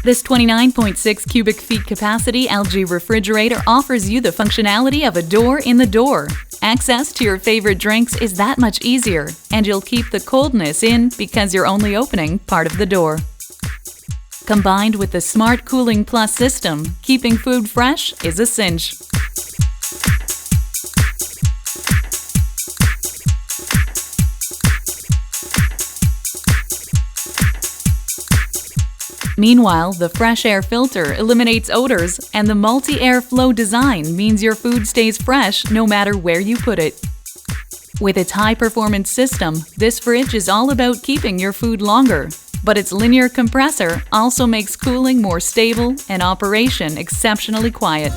This 29.6 cubic feet capacity LG refrigerator offers you the functionality of a door in the door. Access to your favorite drinks is that much easier, and you'll keep the coldness in because you're only opening part of the door. Combined with the Smart Cooling Plus system, keeping food fresh is a cinch. Meanwhile, the fresh air filter eliminates odors, and the multi-air flow design means your food stays fresh no matter where you put it. With its high-performance system, this fridge is all about keeping your food longer, but its linear compressor also makes cooling more stable and operation exceptionally quiet.